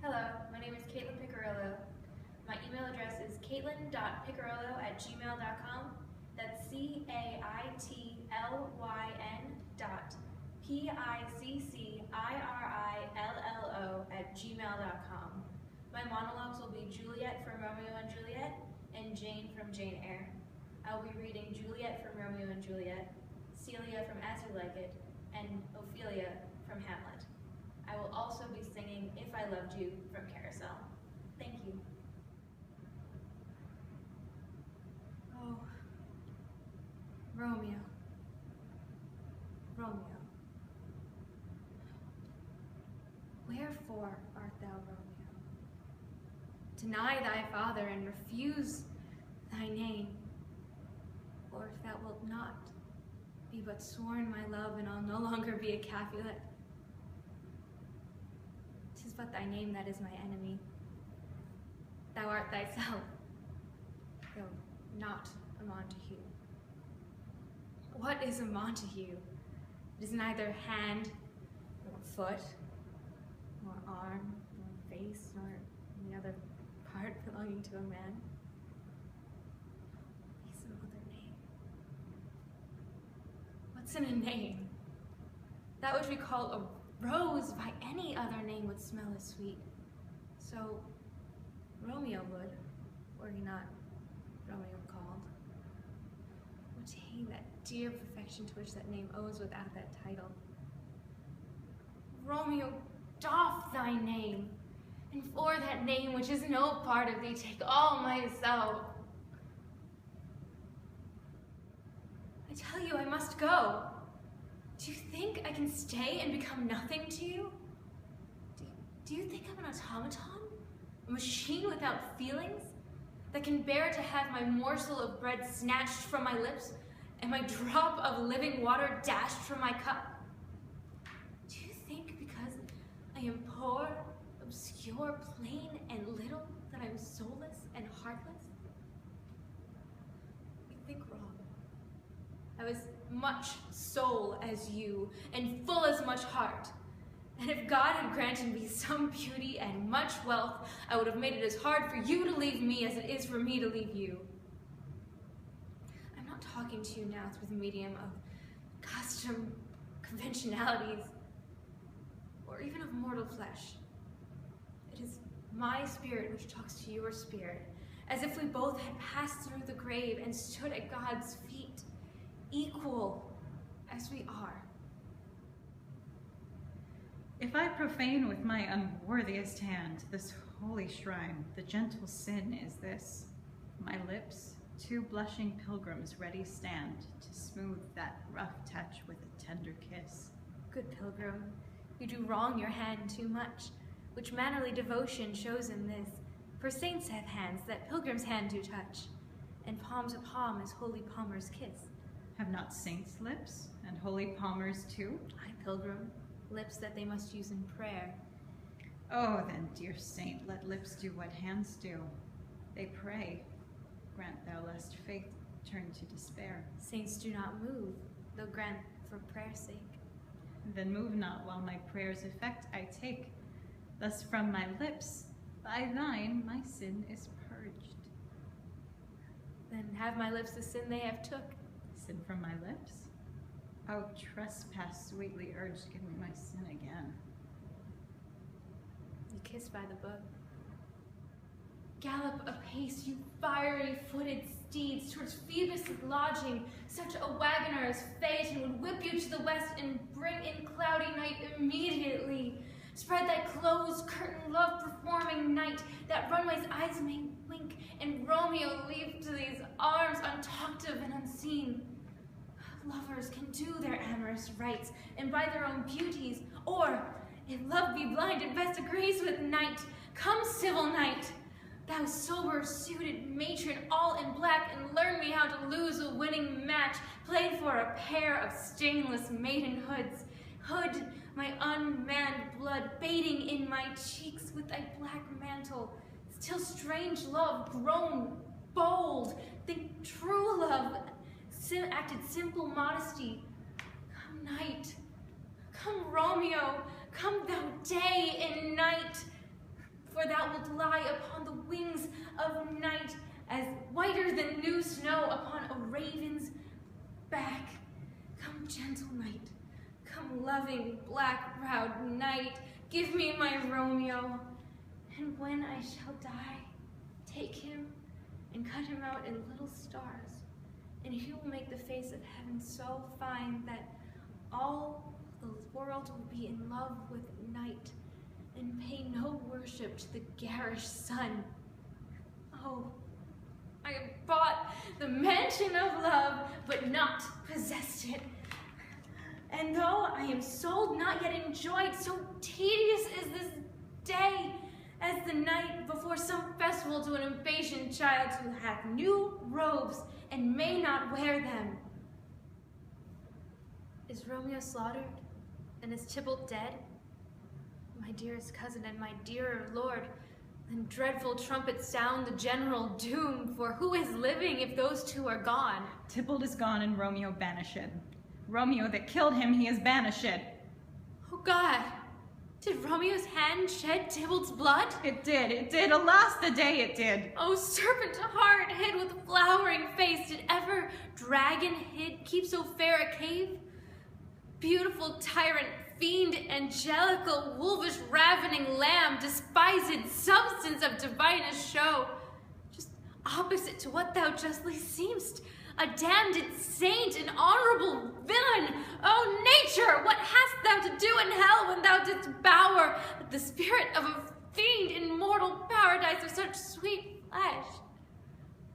Hello, my name is Caitlyn Piccirillo. My email address is caitlyn.piccirillo@gmail.com. That's CAITLYN.PICCIRILLO@gmail.com. My monologues will be Juliet from Romeo and Juliet and Jane from Jane Eyre. I will be reading Juliet from Romeo and Juliet, Celia from As You Like It, and Ophelia from Hamlet. I will also be singing If I Loved You from Carousel. Thank you. Oh, Romeo, Romeo, wherefore art thou Romeo? Deny thy father and refuse thy name, or if thou wilt not, be but sworn my love, and I'll no longer be a Capulet. 'Tis but thy name that is my enemy. Thou art thyself, though not a Montague. What is a Montague? It is neither hand, nor foot, nor arm, nor face, nor any other part belonging to a man. Be some other name. What's in a name? That which we call a rose by any other name would smell as sweet. So Romeo would, were he not Romeo called. Would he that dear perfection to which that name owes without that title? Romeo, doff thy name, and for that name which is no part of thee, take all myself. I tell you I must go. Do you think I can stay and become nothing to you? Do you think I'm an automaton? A machine without feelings? That can bear to have my morsel of bread snatched from my lips and my drop of living water dashed from my cup? Do you think because I am poor, obscure, plain, and little that I'm soulless and heartless? You think wrong. I was much soul as you, and full as much heart. And if God had granted me some beauty and much wealth, I would have made it as hard for you to leave me as it is for me to leave you. I'm not talking to you now through the medium of custom, conventionalities, or even of mortal flesh. It is my spirit which talks to your spirit, as if we both had passed through the grave and stood at God's feet, equal as we are. If I profane with my unworthiest hand this holy shrine, the gentle sin is this: my lips, two blushing pilgrims ready stand to smooth that rough touch with a tender kiss. Good pilgrim, you do wrong your hand too much, which mannerly devotion shows in this. For saints have hands that pilgrims' hand do touch, and palm to palm as holy palmers kiss. Have not saints lips, and holy palmers too? Ay, pilgrim, lips that they must use in prayer. Oh, then, dear saint, let lips do what hands do. They pray. Grant thou lest faith turn to despair. Saints do not move, though grant for prayer's sake. Then move not while my prayer's effect I take. Thus from my lips, by thine, my sin is purged. Then have my lips the sin they have took. Sin from my lips? Oh, trespass sweetly urged, give me my sin again. You kiss by the book. Gallop apace, you fiery-footed steeds, towards Phoebus' lodging. Such a wagoner as Phaeton would whip you to the west and bring in cloudy night immediately. Spread thy closed curtain, love-performing night, that runway's eyes may wink, and Romeo leave to these arms untalked of and unseen. Lovers can do their amorous rites, and by their own beauties, or, if love be blind, it best agrees with night. Come, civil knight, thou sober-suited matron, all in black, and learn me how to lose a winning match, played for a pair of stainless maidenhoods. Hood my unmanned blood, bathing in my cheeks with thy black mantle. Still strange love, grown bold, think true love, acted simple modesty. Come night, come Romeo, come thou day and night. for thou wilt lie upon the wings of night, as whiter than new snow upon a raven's back. Come, gentle night, come, loving, black-browed night, give me my Romeo, and when I shall die, take him and cut him out in little stars, and he will make the face of heaven so fine that all the world will be in love with night, and pay no worship to the garish sun. Oh, I have bought the mansion of love, but not possessed it. And though I am sold, not yet enjoyed, so tedious is this day, as the night before some festival to an impatient child who hath new robes and may not wear them. Is Romeo slaughtered, and is Tybalt dead? My dearest cousin and my dearer lord, then dreadful trumpets sound the general doom, for who is living if those two are gone? Tybalt is gone and Romeo banished. Romeo that killed him, he is banished. Oh God, did Romeo's hand shed Tybalt's blood? It did, alas the day it did. Oh, serpent heart hid with flowering face, did ever dragon hid keep so fair a cave? Beautiful tyrant, fiend, angelical, wolvish, ravening lamb, despised substance of divinest show, just opposite to what thou justly seemst, a damned saint, an honorable villain. O nature, what hast thou to do in hell when thou didst bower the spirit of a fiend in mortal paradise of such sweet flesh?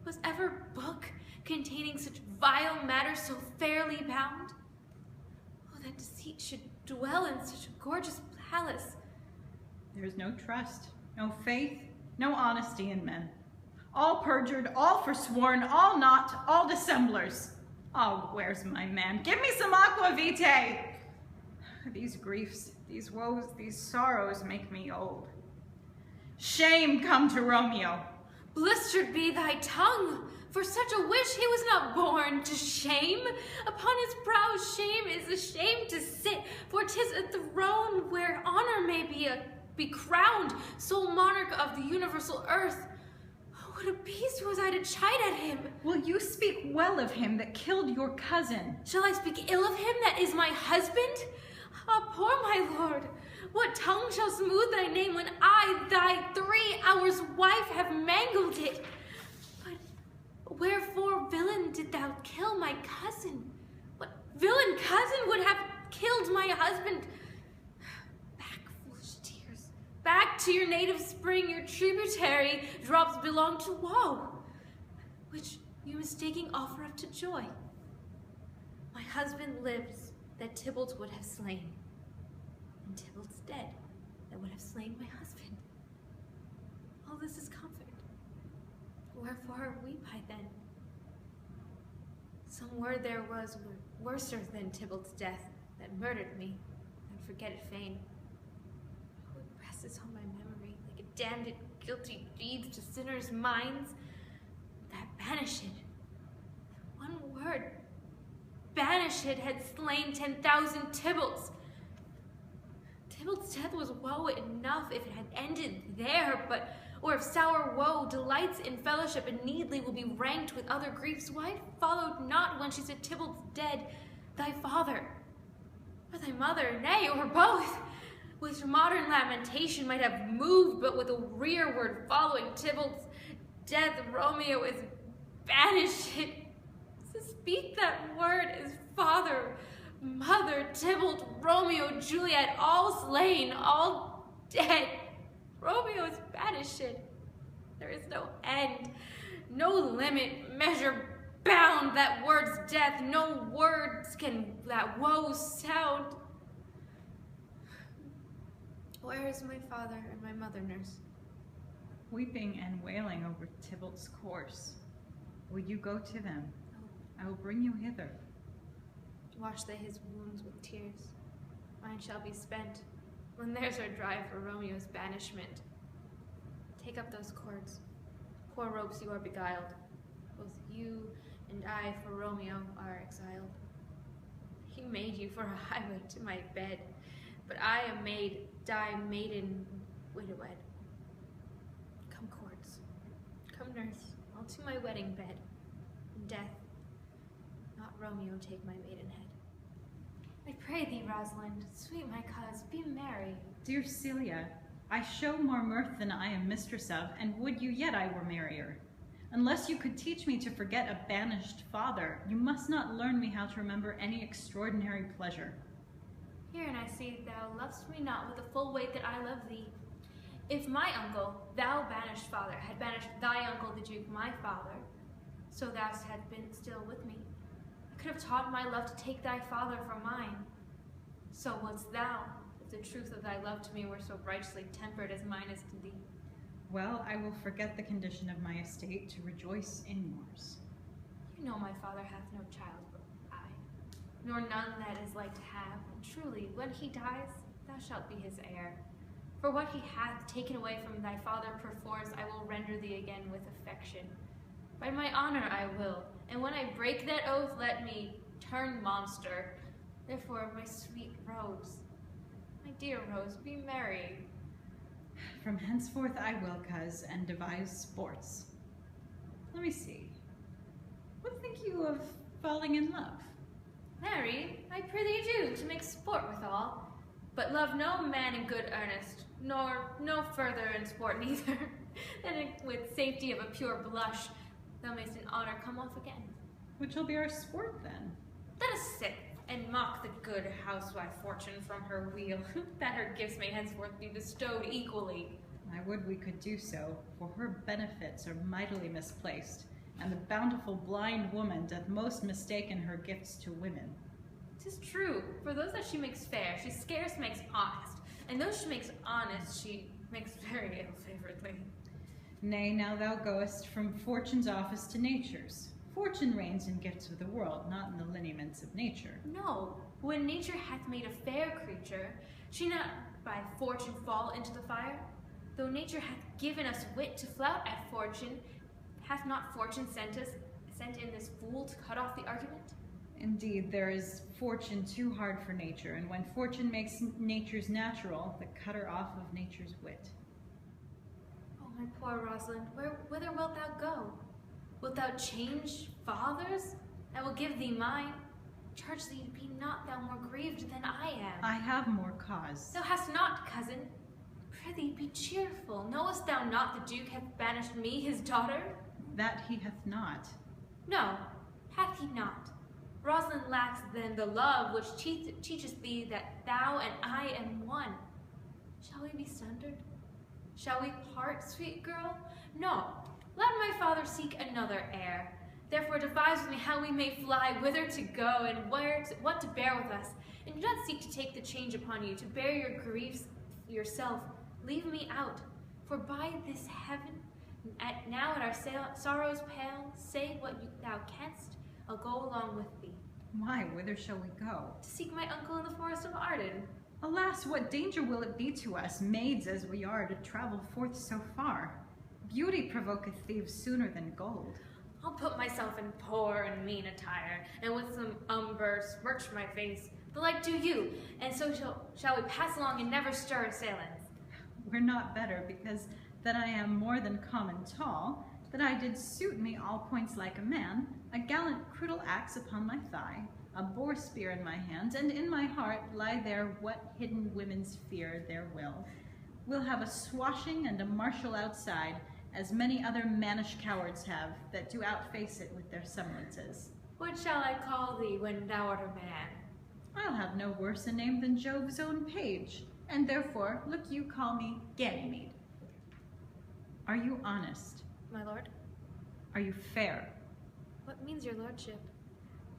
Was ever book containing such vile matter so fairly bound? Oh, that deceit should dwell in such a gorgeous palace. There is no trust, no faith, no honesty in men. All perjured, all forsworn, all not, all dissemblers. Oh, where's my man? Give me some aqua vitae. These griefs, these woes, these sorrows make me old. Shame come to Romeo. Blistered be thy tongue, for such a wish he was not born to shame. Upon his brow shame is ashamed to sit, for 'tis a throne where honor may be crowned, sole monarch of the universal earth. What a beast was I to chide at him! Will you speak well of him that killed your cousin? Shall I speak ill of him that is my husband? Ah, poor my lord, what tongue shall smooth thy name when I, thy 3 hours wife, have mangled it? But wherefore, villain, did thou kill my cousin? What villain cousin would have killed my husband? Back, foolish tears, back to your native spring, your tributary drops belong to woe, which you mistaking offer up to joy. My husband lives that Tybalt would have slain, and Tybalt's dead that would have slain my husband. All this is comfort. Wherefore weep I then? Some word there was worser than Tybalt's death that murdered me, and forget it fain. Oh, it presses on my memory like a damned guilty deeds to sinners' minds that banished. One word, banished, had slain 10,000 Tybalts. Tybalt's death was woe enough if it had ended there, but or if sour woe delights in fellowship and needly will be ranked with other griefs, why it followed not when she said Tybalt's dead, thy father, or thy mother, nay, or both, which modern lamentation might have moved, but with a rearward following Tybalt's death, Romeo is banished. To speak that word is father, mother, Tybalt, Romeo, Juliet, all slain, all dead. Romeo is banished. There is no end, no limit, measure, bound that word's death. No words can that woe sound. Where is my father and my mother, nurse? Weeping and wailing over Tybalt's corse. Will you go to them? I will bring you hither. Wash they his wounds with tears. Mine shall be spent when theirs are dry for Romeo's banishment. Take up those cords. Poor ropes, you are beguiled. Both you and I for Romeo are exiled. He made you for a highway to my bed, but I am made, die maiden, widowed. nurse, I'll to my wedding bed. Death, not Romeo, take my maidenhead. I pray thee, Rosalind, sweet my cause, be merry. Dear Celia, I show more mirth than I am mistress of, and would you yet I were merrier. Unless you could teach me to forget a banished father, you must not learn me how to remember any extraordinary pleasure. Herein I see thou lovest me not with the full weight that I love thee. If my uncle, thou banished father, had banished thy uncle the Duke, my father, so thou hadst been still with me, I could have taught my love to take thy father for mine. So wouldst thou, if the truth of thy love to me were so righteously tempered as mine is to thee. Well, I will forget the condition of my estate to rejoice in yours. You know my father hath no child but I, nor none that is like to have, and truly, when he dies, thou shalt be his heir. For what he hath taken away from thy father perforce, I will render thee again with affection. By my honor I will, and when I break that oath, let me turn monster. Therefore, my sweet Rose, my dear Rose, be merry. From henceforth I will, coz, and devise sports. Let me see. What think you of falling in love? Marry, I prithee do, to make sport withal. But love no man in good earnest, nor no further in sport neither, than with safety of a pure blush, thou mayst in honor come off again. Which will be our sport then? Let us sit, and mock the good housewife Fortune from her wheel, that her gifts may henceforth be bestowed equally. I would we could do so, for her benefits are mightily misplaced, and the bountiful blind woman doth most mistaken her gifts to women. 'Tis true, for those that she makes fair, she scarce makes honest, and those she makes honest, she makes very ill-favoredly. Nay, now thou goest from Fortune's office to Nature's. Fortune reigns in gifts of the world, not in the lineaments of nature. No, when nature hath made a fair creature, she not by fortune fall into the fire. Though nature hath given us wit to flout at fortune, hath not fortune sent in this fool to cut off the argument? Indeed, there is fortune too hard for nature, and when fortune makes nature's natural, the cutter off of nature's wit. Oh, my poor Rosalind, whither wilt thou go? Wilt thou change fathers? I will give thee mine. Charge thee, be not thou more grieved than I am. I have more cause. Thou hast not, cousin. Prithee, be cheerful. Knowest thou not the Duke hath banished me, his daughter? That he hath not. No, hath he not. Rosalind lacks then the love which teacheth thee that thou and I am one. Shall we be sundered? Shall we part, sweet girl? No, let my father seek another heir. Therefore devise with me how we may fly, whither to go, and what to bear with us. And do not seek to take the change upon you, to bear your griefs yourself. Leave me out, for by this heaven, now at our sorrows pale, say what thou canst, I'll go along with thee. Why, whither shall we go? To seek my uncle in the forest of Arden. Alas, what danger will it be to us, maids as we are, to travel forth so far? Beauty provoketh thieves sooner than gold. I'll put myself in poor and mean attire, and with some umber smirch my face. The like do you, and so shall we pass along and never stir assailants. We're not better, because that I am more than common tall, that I did suit me all points like a man, a gallant crudel axe upon my thigh, a boar spear in my hand, and in my heart lie there what hidden women's fear their will. We'll have a swashing and a martial outside, as many other mannish cowards have, that do outface it with their semblances. What shall I call thee when thou art a man? I'll have no worse a name than Jove's own page, and therefore, look you call me Ganymede. Are you honest? My lord? Are you fair? What means your lordship?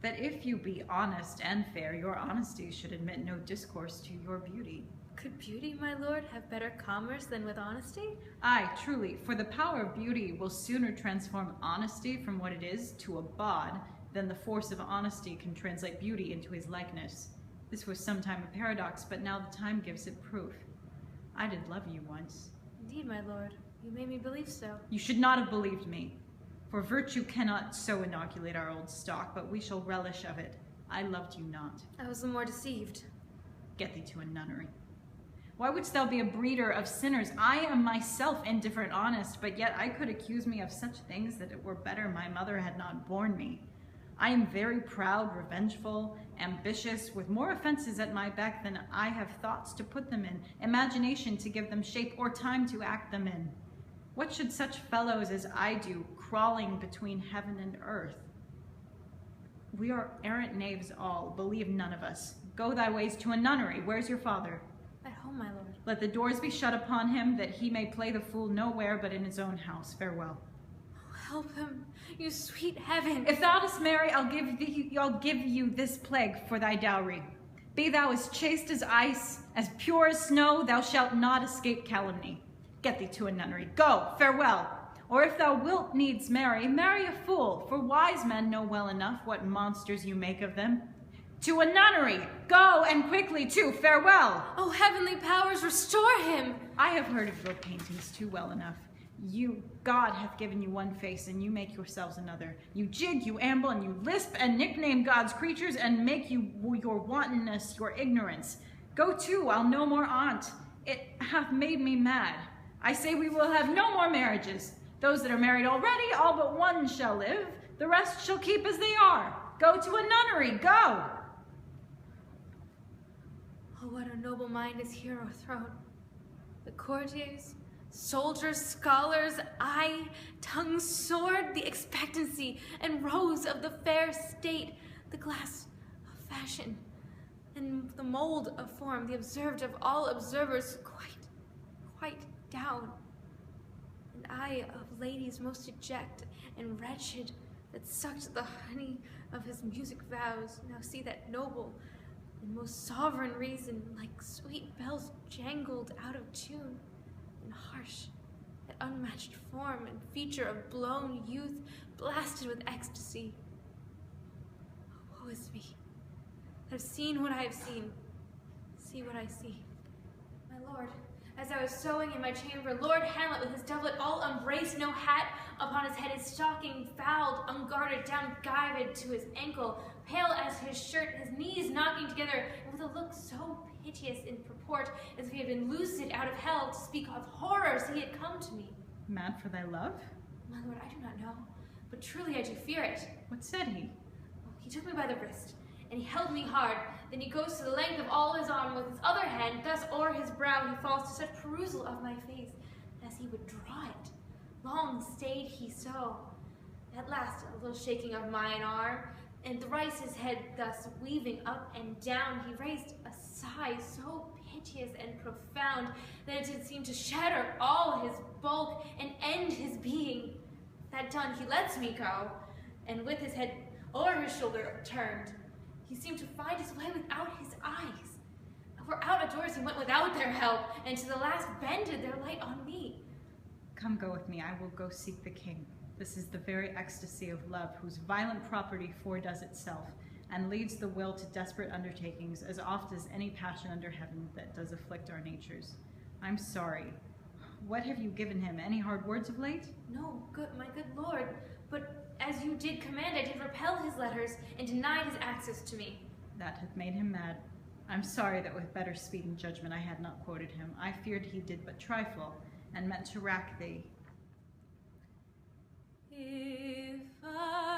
That if you be honest and fair, your honesty should admit no discourse to your beauty. Could beauty, my lord, have better commerce than with honesty? Aye, truly, for the power of beauty will sooner transform honesty from what it is to a bawd than the force of honesty can translate beauty into his likeness. This was sometime a paradox, but now the time gives it proof. I did love you once. Indeed, my lord, you made me believe so. You should not have believed me. For virtue cannot so inoculate our old stock, but we shall relish of it. I loved you not. I was the more deceived. Get thee to a nunnery. Why wouldst thou be a breeder of sinners? I am myself indifferent honest, but yet I could accuse me of such things that it were better my mother had not borne me. I am very proud, revengeful, ambitious, with more offenses at my beck than I have thoughts to put them in, imagination to give them shape, or time to act them in. What should such fellows as I do, crawling between heaven and earth? We are errant knaves all, believe none of us. Go thy ways to a nunnery. Where's your father? At home, my lord. Let the doors be shut upon him, that he may play the fool nowhere but in his own house. Farewell. Oh, help him, you sweet heaven. If thou dost marry, I'll give you this plague for thy dowry. Be thou as chaste as ice, as pure as snow, thou shalt not escape calumny. Get thee to a nunnery. Go, farewell. Or if thou wilt needs marry, marry a fool, for wise men know well enough what monsters you make of them. To a nunnery! Go, and quickly too, farewell! Oh, heavenly powers, restore him! I have heard of your paintings too well enough. God hath given you one face, and you make yourselves another. You jig, you amble, and you lisp, and nickname God's creatures, and make you your wantonness, your ignorance. Go to, I'll no more aunt. It hath made me mad. I say we will have no more marriages. Those that are married already, all but one shall live. The rest shall keep as they are. Go to a nunnery, go! Oh, what a noble mind is here o'erthrown. The courtiers, soldiers, scholars, eye, tongue, sword, the expectancy and rose of the fair state, the glass of fashion, and the mold of form, the observed of all observers, quite down. And I of ladies most deject and wretched, that sucked the honey of his music vows, now see that noble and most sovereign reason, like sweet bells jangled out of tune, and harsh, that unmatched form and feature of blown youth, blasted with ecstasy. Oh, woe is me! I've seen what I have seen. See what I see. My lord, as I was sewing in my chamber, Lord Hamlet with his doublet all unbraced, no hat upon his head, his stocking fouled, unguarded, down gyved to his ankle, pale as his shirt, his knees knocking together, and with a look so piteous in purport, as if he had been loosed out of hell to speak of horrors he had come to me. Mad for thy love? My lord, I do not know, but truly I do fear it. What said he? Oh, he took me by the wrist, and he held me hard. Then he goes to the length of all his arm, with his other hand, thus o'er his brow he falls to such perusal of my face, as he would draw it. Long stayed he so. At last, a little shaking of mine arm, and thrice his head thus weaving up and down, he raised a sigh so piteous and profound that it did seem to shatter all his bulk and end his being. That done, he lets me go, and with his head o'er his shoulder turned, he seemed to find his way without his eyes. For out of doors he went without their help, and to the last bended their light on me. Come go with me, I will go seek the king. This is the very ecstasy of love, whose violent property foredoes itself, and leads the will to desperate undertakings, as oft as any passion under heaven that does afflict our natures. I'm sorry. What have you given him? Any hard words of late? No, my good lord, but as you did command, I did repel his letters, and denied his access to me. That hath made him mad. I'm sorry that with better speed and judgment I had not quoted him. I feared he did but trifle, and meant to rack thee. If I